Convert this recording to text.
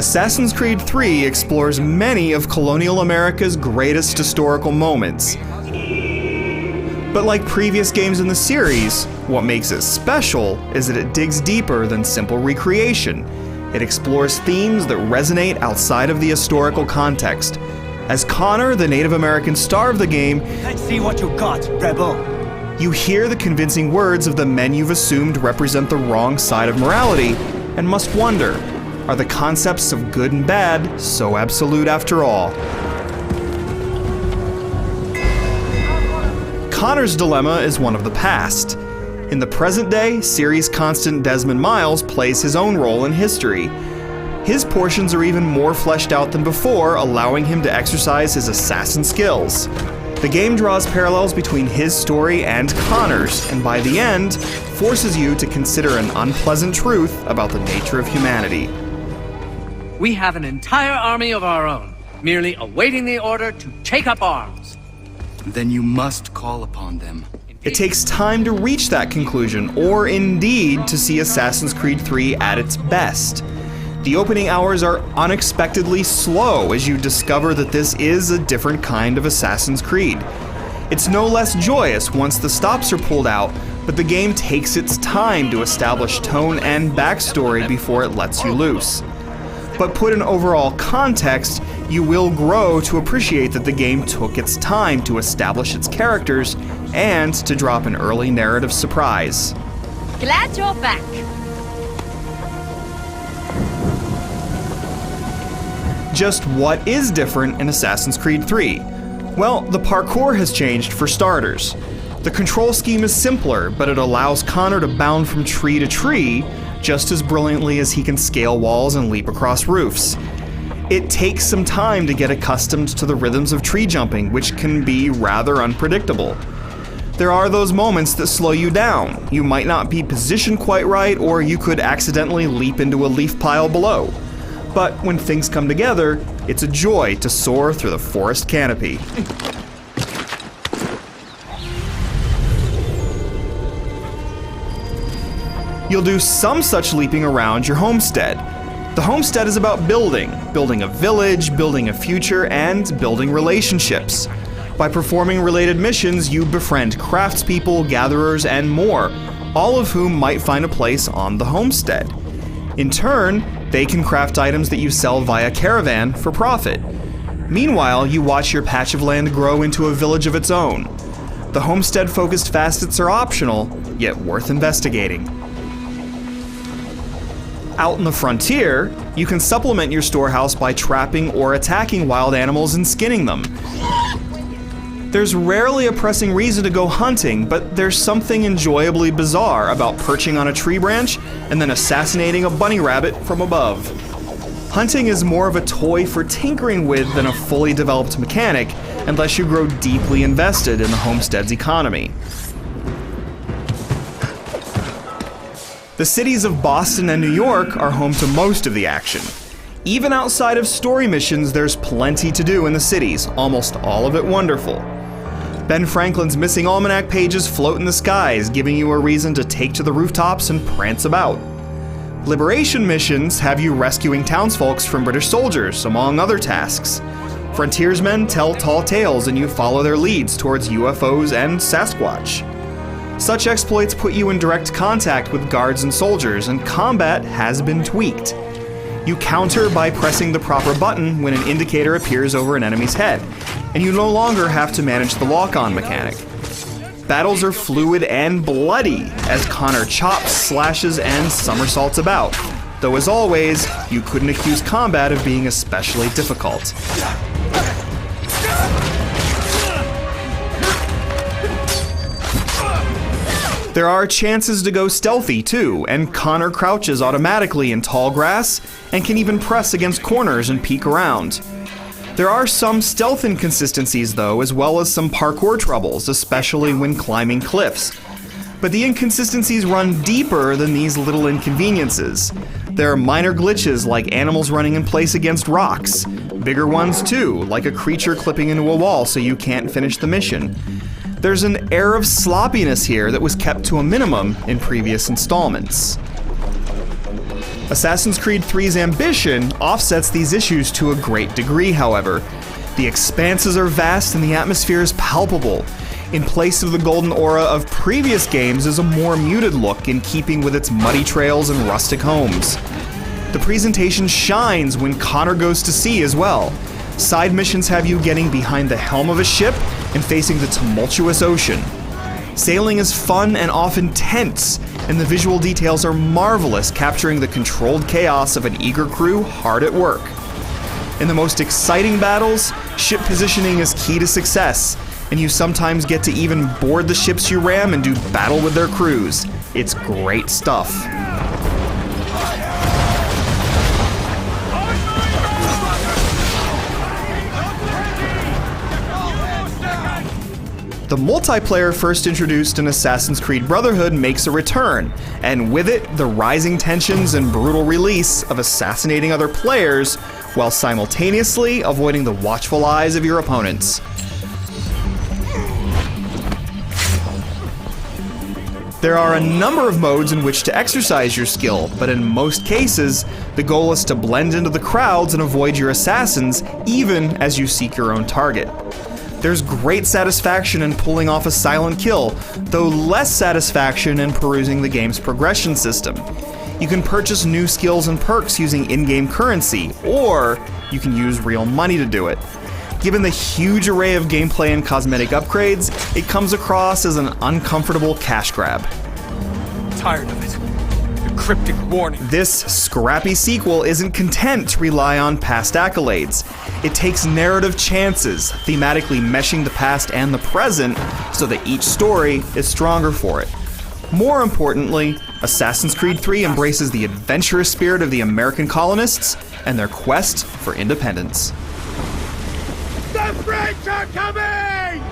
Assassin's Creed 3 explores many of colonial America's greatest historical moments. But like previous games in the series, what makes it special is that it digs deeper than simple recreation. It explores themes that resonate outside of the historical context. As Connor, the Native American star of the game, let's see what you got, rebel. You hear the convincing words of the men you've assumed represent the wrong side of morality, and must wonder, are the concepts of good and bad so absolute after all? Connor's dilemma is one of the past. In the present day, series constant Desmond Miles plays his own role in history. His portions are even more fleshed out than before, allowing him to exercise his assassin skills. The game draws parallels between his story and Connor's, and by the end, forces you to consider an unpleasant truth about the nature of humanity. We have an entire army of our own, merely awaiting the order to take up arms. Then you must call upon them. It takes time to reach that conclusion, or indeed to see Assassin's Creed 3 at its best. The opening hours are unexpectedly slow as you discover that this is a different kind of Assassin's Creed. It's no less joyous once the stops are pulled out, but the game takes its time to establish tone and backstory before it lets you loose. But put in overall context, you will grow to appreciate that the game took its time to establish its characters and to drop an early narrative surprise. Glad you're back. Just what is different in Assassin's Creed 3? Well, the parkour has changed for starters. The control scheme is simpler, but it allows Connor to bound from tree to tree just as brilliantly as he can scale walls and leap across roofs. It takes some time to get accustomed to the rhythms of tree jumping, which can be rather unpredictable. There are those moments that slow you down. You might not be positioned quite right, or you could accidentally leap into a leaf pile below. But when things come together, it's a joy to soar through the forest canopy. You'll do some such leaping around your homestead. The homestead is about building a village, building a future, and building relationships. By performing related missions, you befriend craftspeople, gatherers, and more, all of whom might find a place on the homestead. In turn, they can craft items that you sell via caravan for profit. Meanwhile, you watch your patch of land grow into a village of its own. The homestead-focused facets are optional, yet worth investigating. Out in the frontier, you can supplement your storehouse by trapping or attacking wild animals and skinning them. There's rarely a pressing reason to go hunting, but there's something enjoyably bizarre about perching on a tree branch and then assassinating a bunny rabbit from above. Hunting is more of a toy for tinkering with than a fully developed mechanic, unless you grow deeply invested in the homestead's economy. The cities of Boston and New York are home to most of the action. Even outside of story missions, there's plenty to do in the cities, almost all of it wonderful. Ben Franklin's missing almanac pages float in the skies, giving you a reason to take to the rooftops and prance about. Liberation missions have you rescuing townsfolk from British soldiers, among other tasks. Frontiersmen tell tall tales and you follow their leads towards UFOs and Sasquatch. Such exploits put you in direct contact with guards and soldiers, and combat has been tweaked. You counter by pressing the proper button when an indicator appears over an enemy's head, and you no longer have to manage the lock-on mechanic. Battles are fluid and bloody as Connor chops, slashes, and somersaults about, though as always, you couldn't accuse combat of being especially difficult. There are chances to go stealthy too, and Connor crouches automatically in tall grass and can even press against corners and peek around. There are some stealth inconsistencies though, as well as some parkour troubles, especially when climbing cliffs. But the inconsistencies run deeper than these little inconveniences. There are minor glitches like animals running in place against rocks. Bigger ones too, like a creature clipping into a wall so you can't finish the mission. There's an air of sloppiness here that was kept to a minimum in previous installments. Assassin's Creed 3's ambition offsets these issues to a great degree, however. The expanses are vast and the atmosphere is palpable. In place of the golden aura of previous games is a more muted look in keeping with its muddy trails and rustic homes. The presentation shines when Connor goes to sea as well. Side missions have you getting behind the helm of a ship and facing the tumultuous ocean. Sailing is fun and often tense, and the visual details are marvelous, capturing the controlled chaos of an eager crew hard at work. In the most exciting battles, ship positioning is key to success, and you sometimes get to even board the ships you ram and do battle with their crews. It's great stuff. The multiplayer first introduced in Assassin's Creed Brotherhood makes a return, and with it, the rising tensions and brutal release of assassinating other players while simultaneously avoiding the watchful eyes of your opponents. There are a number of modes in which to exercise your skill, but in most cases, the goal is to blend into the crowds and avoid your assassins, even as you seek your own target. There's great satisfaction in pulling off a silent kill, though less satisfaction in perusing the game's progression system. You can purchase new skills and perks using in-game currency, or you can use real money to do it. Given the huge array of gameplay and cosmetic upgrades, it comes across as an uncomfortable cash grab. Tired of it. The cryptic warning. This scrappy sequel isn't content to rely on past accolades. It takes narrative chances, thematically meshing the past and the present so that each story is stronger for it. More importantly, Assassin's Creed 3 embraces the adventurous spirit of the American colonists and their quest for independence. The French are coming!